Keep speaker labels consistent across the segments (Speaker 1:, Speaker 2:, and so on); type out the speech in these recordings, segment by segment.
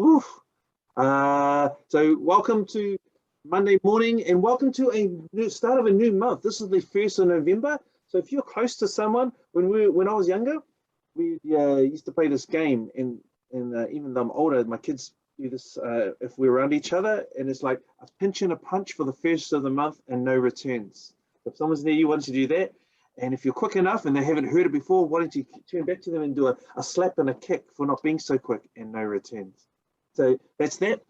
Speaker 1: Woo. So welcome to Monday morning and welcome to a new start of a new month. This is the 1st of November. So if you're close to someone, when I was younger, we used to play this game, and even though I'm older, my kids do this if we're around each other, and it's like a pinch and a punch for the 1st of the month and no returns. If someone's near you, why don't you do that? And if you're quick enough and they haven't heard it before, why don't you turn back to them and do a slap and a kick for not being so quick and no returns. So that's that.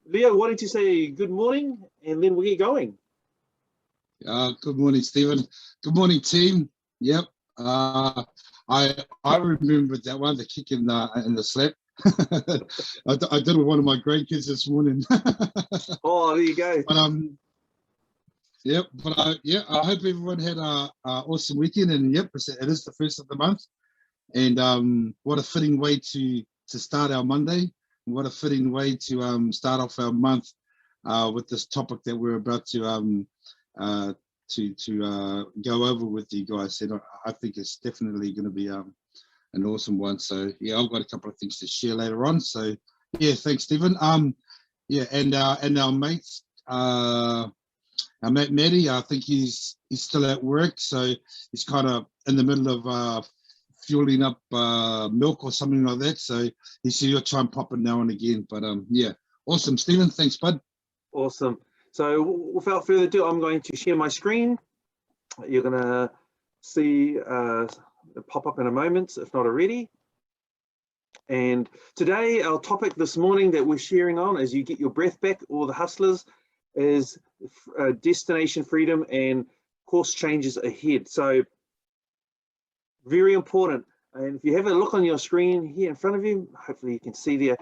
Speaker 1: Leo, why don't you say good morning and then we'll get going.
Speaker 2: Good morning, Stephen. Good morning, team. Yep. I remembered that one, the kick and the slap. I did with one of my grandkids this morning.
Speaker 1: Oh, there you go.
Speaker 2: But yep. But I hope everyone had a awesome weekend. And yep, it is the 1st of the month. And what a fitting way to start our Monday. What a fitting way to start off our month with this topic that we're about to go over with you guys. And I think it's definitely going to be an awesome one. So yeah, I've got a couple of things to share later on. So yeah, thanks, Stephen. Yeah, and our mates, our mate Maddie, I think he's still at work, so he's kind of in the middle of fueling up milk or something like that. So he said you'll try and pop it now and again. But yeah, awesome, Stephen. Thanks, bud.
Speaker 1: Awesome. So without further ado, I'm going to share my screen. You're going to see it pop up in a moment, if not already. And today, our topic this morning that we're sharing on as you get your breath back, or the hustlers, is destination freedom and course changes ahead. So very important. And if you have a look on your screen here in front of you, hopefully you can see there,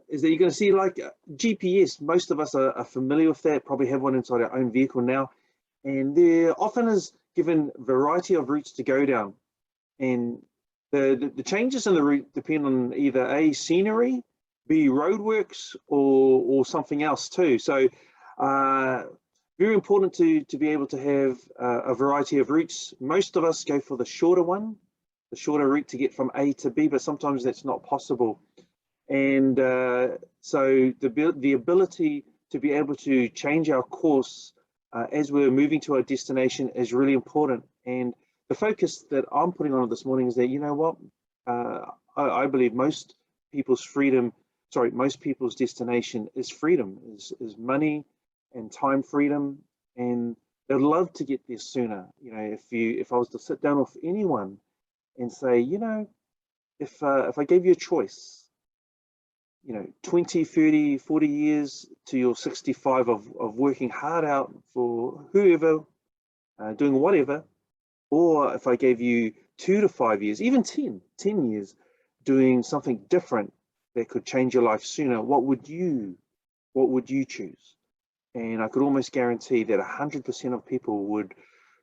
Speaker 1: is that you're going to see like GPS. Most of us are familiar with that, probably have one inside our own vehicle now. And there often is given a variety of routes to go down. And the changes in the route depend on either A, scenery, B, roadworks, or something else too. So very important to be able to have a variety of routes. Most of us go for the shorter one, the shorter route to get from A to B, but sometimes that's not possible. And so the ability to be able to change our course as we're moving to our destination is really important. And the focus that I'm putting on it this morning is that, you know what, I believe most people's destination is freedom, is money and time freedom, and they'd love to get there sooner. You know, if I was to sit down with anyone and say, you know, if I gave you a choice, you know, 20, 30, 40 years to your 65 of working hard out for whoever, doing whatever, or if I gave you 2 to 5 years, even 10 years, doing something different that could change your life sooner, what would you choose? And I could almost guarantee that 100% of people would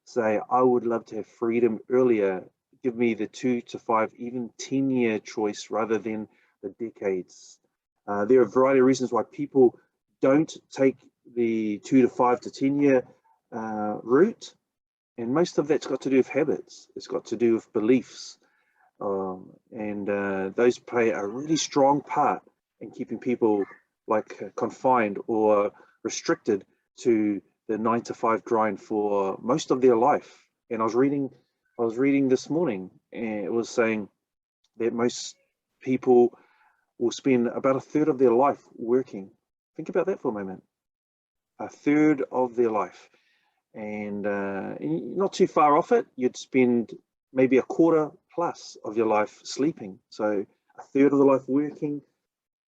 Speaker 1: say, I would love to have freedom earlier. Give me the 2 to 5, even 10-year choice rather than the decades. There are a variety of reasons why people don't take the 2 to 5 to 10-year route. And most of that's got to do with habits. It's got to do with beliefs. And those play a really strong part in keeping people like confined or restricted to the 9 to 5 grind for most of their life. And I was reading this morning, and it was saying that most people will spend about 1/3 of their life working. Think about that for a moment. 1/3 of their life. And not too far off it, you'd spend maybe 1/4 plus of your life sleeping. So 1/3 of the life working,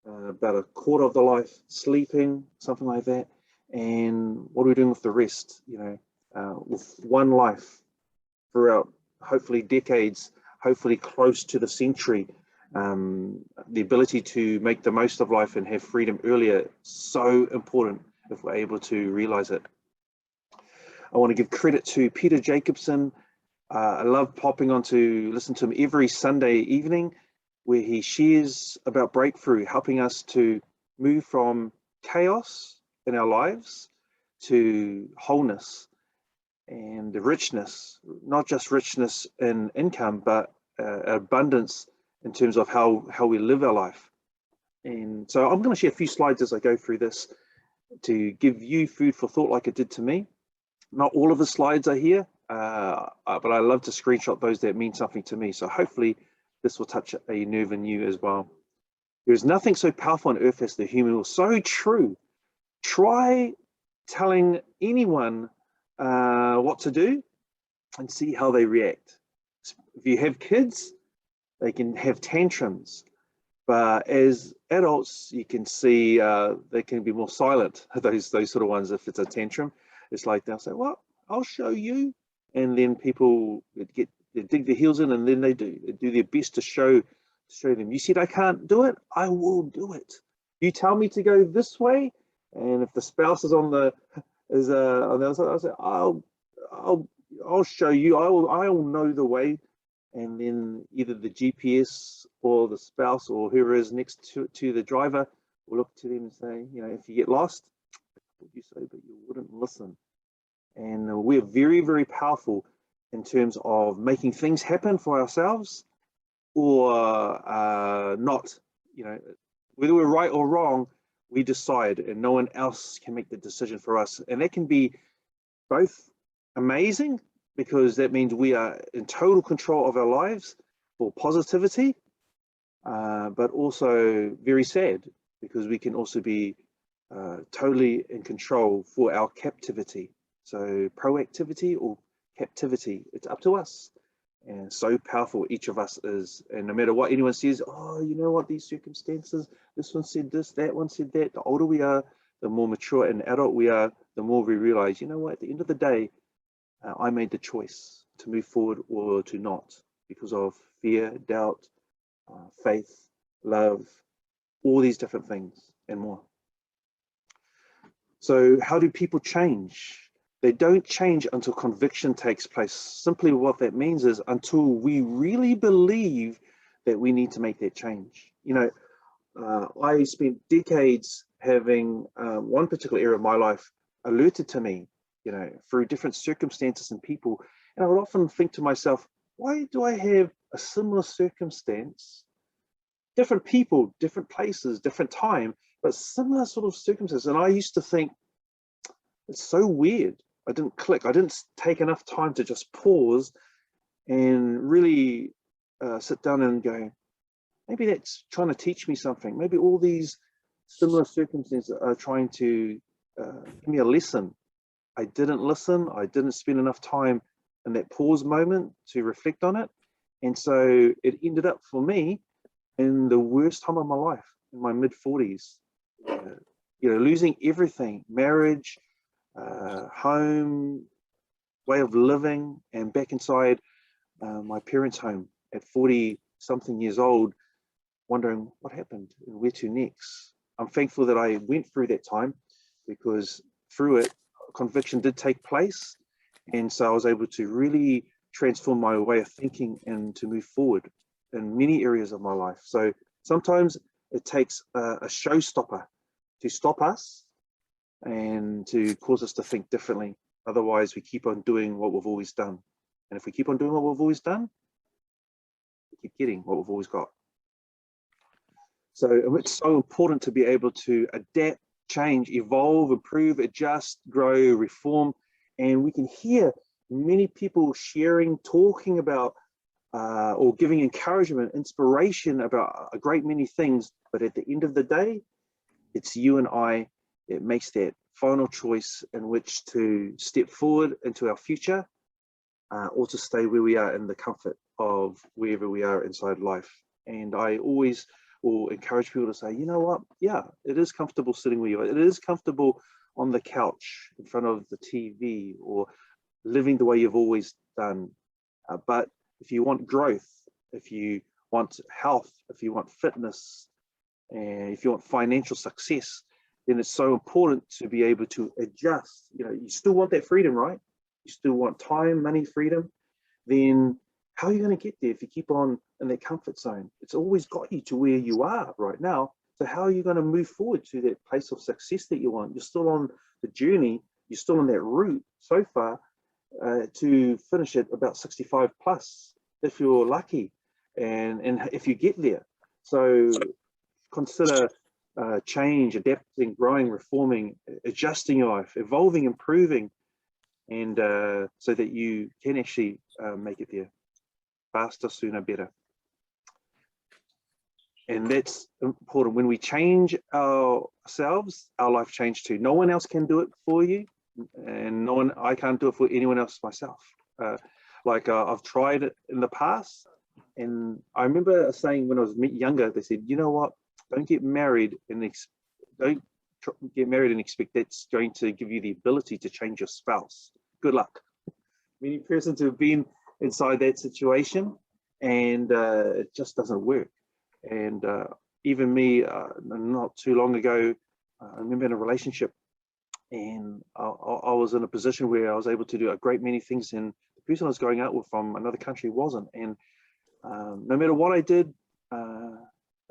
Speaker 1: about 1/4 of the life sleeping, something like that. And what are we doing with the rest? You know, with one life throughout, hopefully decades, hopefully close to the century. The ability to make the most of life and have freedom earlier, so important if we're able to realize it. I want to give credit to Peter Jacobson. I love popping on to listen to him every Sunday evening, where he shares about breakthrough, helping us to move from chaos in our lives to wholeness and richness, not just richness in income, but abundance in terms of how we live our life. And so I'm going to share a few slides as I go through this to give you food for thought like it did to me. Not all of the slides are here, but I love to screenshot those that mean something to me. So hopefully this will touch a nerve in you as well. There is nothing so powerful on earth as the human will. So true. Try telling anyone what to do and see how they react. If you have kids, they can have tantrums. But as adults, you can see they can be more silent, those sort of ones. If it's a tantrum, it's like they'll say, well, I'll show you. And then people they dig their heels in, and then they do their best to show them. You said I can't do it, I will do it. You tell me to go this way, and if the spouse is on the other side, I'll say, I'll show you. I'll know the way. And then either the GPS or the spouse or whoever is next to the driver will look to them and say, you know, if you get lost, I told you so, but you wouldn't listen. And we're very, very powerful in terms of making things happen for ourselves or not. You know, whether we're right or wrong, we decide, and no one else can make the decision for us. And that can be both amazing, because that means we are in total control of our lives for positivity, but also very sad, because we can also be totally in control for our captivity. So proactivity or captivity, it's up to us. And so powerful each of us is. And no matter what anyone says, oh, you know what, these circumstances, this one said this, that one said that, the older we are, the more mature and adult we are, the more we realize, you know what, at the end of the day, I made the choice to move forward or to not, because of fear, doubt, faith, love, all these different things and more. So how do people change? They don't change until conviction takes place. Simply what that means is until we really believe that we need to make that change. You know, I spent decades having one particular area of my life alerted to me, you know, through different circumstances and people. And I would often think to myself, why do I have a similar circumstance, different people, different places, different time, but similar sort of circumstances? And I used to think, it's so weird. I didn't click. I didn't take enough time to just pause and really sit down and go, maybe that's trying to teach me something. Maybe all these similar circumstances are trying to give me a lesson. I didn't listen. I didn't spend enough time in that pause moment to reflect on it. And so it ended up for me in the worst time of my life, in my mid-40s, you know, losing everything, marriage, home, way of living, and back inside my parents' home at 40 something years old, wondering what happened and where to next. I'm thankful that I went through that time, because through it, conviction did take place. And so I was able to really transform my way of thinking and to move forward in many areas of my life. So sometimes it takes a showstopper to stop us and to cause us to think differently. Otherwise, we keep on doing what we've always done. And if we keep on doing what we've always done, we keep getting what we've always got. So it's so important to be able to adapt, change, evolve, improve, adjust, grow, reform. And we can hear many people sharing, talking about, or giving encouragement, inspiration about a great many things. But at the end of the day, it's you and I that makes that final choice in which to step forward into our future, or to stay where we are in the comfort of wherever we are inside life. And I always will encourage people to say, you know what, yeah, it is comfortable sitting where you are. It is comfortable on the couch in front of the TV or living the way you've always done. But if you want growth, if you want health, if you want fitness, and if you want financial success, then it's so important to be able to adjust. You know, you still want that freedom, right? You still want time, money, freedom. Then how are you going to get there if you keep on in that comfort zone? It's always got you to where you are right now. So how are you going to move forward to that place of success that you want? You're still on the journey. You're still on that route so far to finish it about 65 plus, if you're lucky. and if you get there. So consider change, adapting, growing, reforming, adjusting your life, evolving, improving, and so that you can actually make it there faster, sooner, better. And that's important. When we change ourselves, our life changes too. No one else can do it for you, and I can't do it for anyone else myself. I've tried it in the past, and I remember saying when I was younger, they said, you know what, don't get married and expect that's going to give you the ability to change your spouse. Good luck. Many persons have been inside that situation, and it just doesn't work. And even me, not too long ago, I remember in a relationship, and I was in a position where I was able to do a great many things, and the person I was going out with from another country wasn't. And no matter what I did,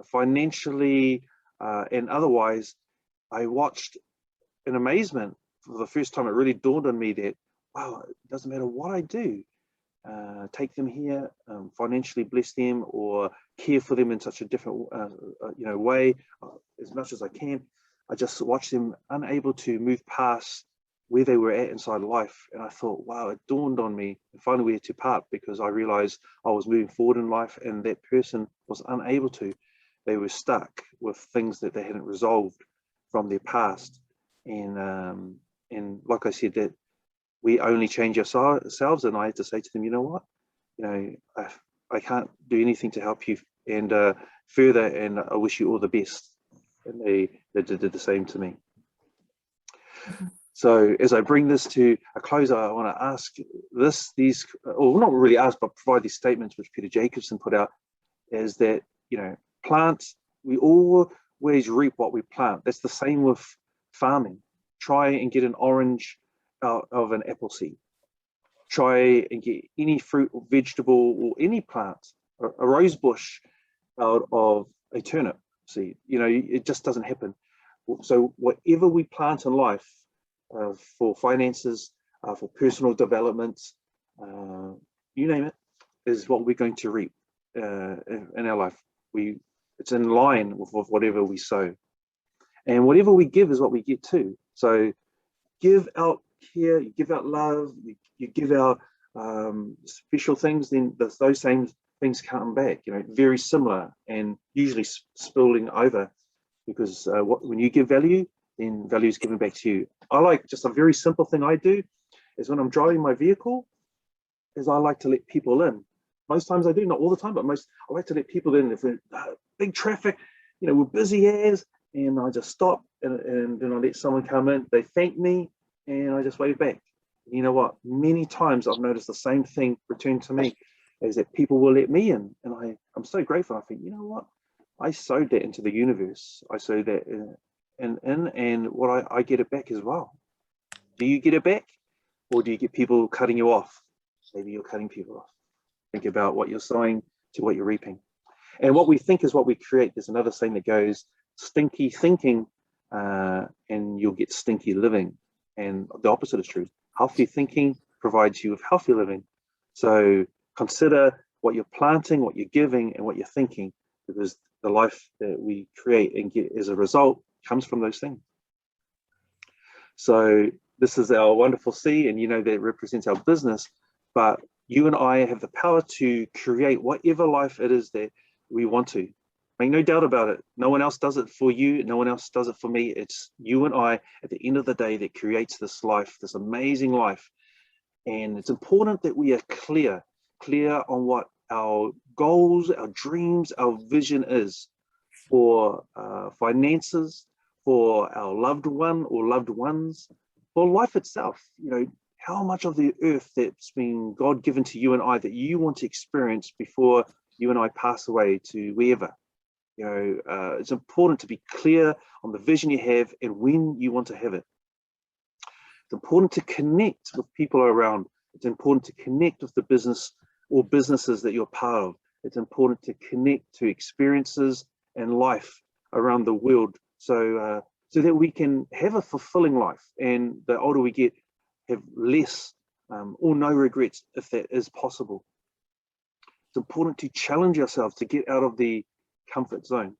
Speaker 1: financially and otherwise, I watched in amazement. For the first time, it really dawned on me that, wow, it doesn't matter what I do, take them here, financially bless them, or care for them in such a different way, as much as I can. I just watched them unable to move past where they were at inside life. And I thought, wow, it dawned on me. And finally we had to part, because I realized I was moving forward in life and that person was unable to. They were stuck with things that they hadn't resolved from their past. And like I said, that we only change ourselves. And I had to say to them, you know what, I can't do anything to help you and further, and I wish you all the best. And they did the same to me. So as I bring this to a close, I want to ask or not really ask, but provide these statements which Peter Jacobsen put out, is that, plants, we always reap what we plant. That's the same with farming. Try and get an orange out of an apple seed. Try and get any fruit or vegetable or any plant, a rose bush out of a turnip seed. It just doesn't happen. So whatever we plant in life, for finances, for personal development, you name it, is what we're going to reap in our life. It's in line with whatever we sow, and whatever we give is what we get too. So give out care, you give out love, you give out special things, then those same things come back, very similar, and usually spilling over, because when you give value, then value is given back to you. I like, just a very simple thing I do is when I'm driving my vehicle, is I like to let people in. Most times I do, not all the time, but I like to let people in. If we're big traffic, we're busy as, and I just stop and then I let someone come in. They thank me, and I just wave back. You know what? Many times I've noticed the same thing return to me, is that people will let me in, and I'm so grateful. I think, you know what? I sowed that into the universe. I sowed that and what I get it back as well. Do you get it back, or do you get people cutting you off? Maybe you're cutting people off. Think about what you're sowing to what you're reaping. And what we think is what we create. There's another saying that goes, stinky thinking and you'll get stinky living. And the opposite is true. Healthy thinking provides you with healthy living. So consider what you're planting, what you're giving, and what you're thinking, because the life that we create and get as a result comes from those things. So this is our wonderful C, and that represents our business, but you and I have the power to create whatever life it is that we want to. Make no doubt about it. No one else does it for you. No one else does it for me. It's you and I at the end of the day that creates this life, this amazing life. And it's important that we are clear on what our goals, our dreams, our vision is for finances, for our loved one or loved ones, for life itself. How much of the earth that's been God given to you and I that you want to experience before you and I pass away to wherever. It's important to be clear on the vision you have and when you want to have it. It's important to connect with people around. It's important to connect with the business or businesses that you're part of. It's important to connect to experiences and life around the world, so that we can have a fulfilling life, and the older we get, have less or no regrets, if that is possible. it's important to challenge ourselves to get out of the comfort zone.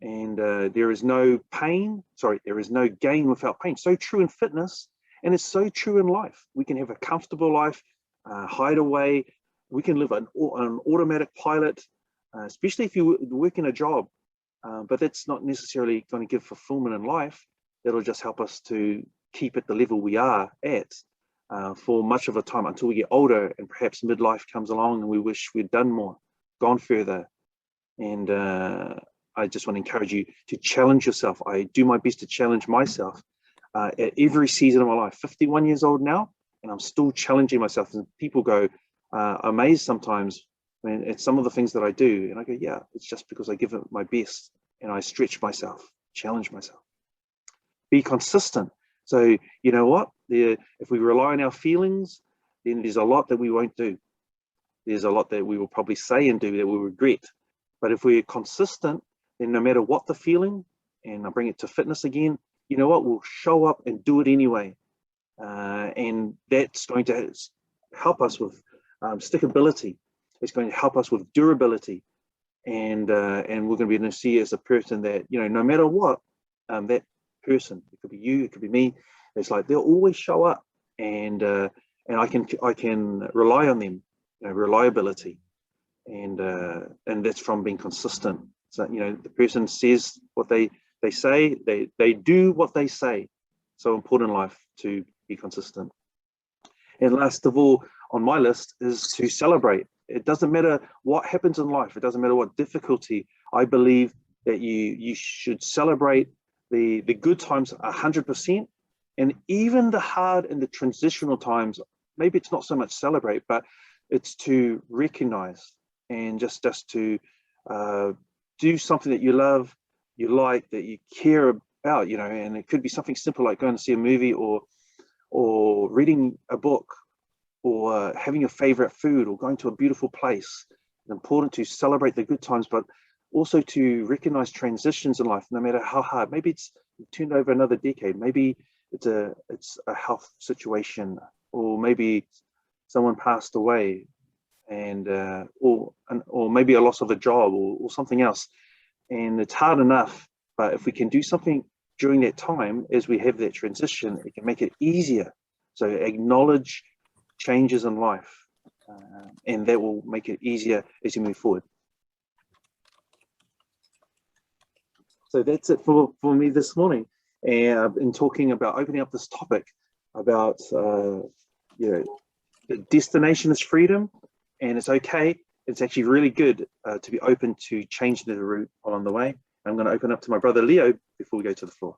Speaker 1: And there is no gain without pain. So true in fitness, and it's so true in life. We can have a comfortable life, hide away. We can live an automatic pilot, especially if you work in a job. But that's not necessarily going to give fulfillment in life. That'll just help us to keep at the level we are at for much of a time until we get older, and perhaps midlife comes along and we wish we'd done more, gone further. And I just want to encourage you to challenge yourself. I do my best to challenge myself at every season of my life. 51 years old now, and I'm still challenging myself. And people go amazed sometimes when it's some of the things that I do. And I go, yeah, it's just because I give it my best and I stretch myself, challenge myself. Be consistent. So you know what? If we rely on our feelings, then there's a lot that we won't do. There's a lot that we will probably say and do that we'll regret. But if we're consistent, then no matter what the feeling, and I bring it to fitness again, you know what? We'll show up and do it anyway. And that's going to help us with stickability. It's going to help us with durability. And we're going to be able to see as a person that, you know, no matter what, that person, it could be you, it could be me, it's like they'll always show up, and I can rely on them, you know, reliability. And that's from being consistent. So, you know, the person says what they say, they do what they say. So important in life to be consistent. And last of all on my list is to celebrate. It doesn't matter what happens in life. It doesn't matter what difficulty. I believe that you should celebrate the good times 100%, and even the hard and the transitional times. Maybe it's not so much celebrate, but it's to recognize and just to do something that you love, you like, that you care about, you know. And it could be something simple like going to see a movie, or reading a book, or having your favorite food, or going to a beautiful place. It's important to celebrate the good times, but also to recognize transitions in life, no matter how hard. Maybe it's turned over another decade. Maybe it's a health situation, or maybe someone passed away, and or maybe a loss of a job, or something else. And it's hard enough, but if we can do something during that time as we have that transition, it can make it easier. So acknowledge changes in life, and that will make it easier as you move forward. So that's it for me this morning. And I've been talking about opening up this topic about, you know, the destination is freedom, and it's okay. It's actually really good to be open to changing the route along the way. I'm going to open up to my brother Leo before we go to the floor.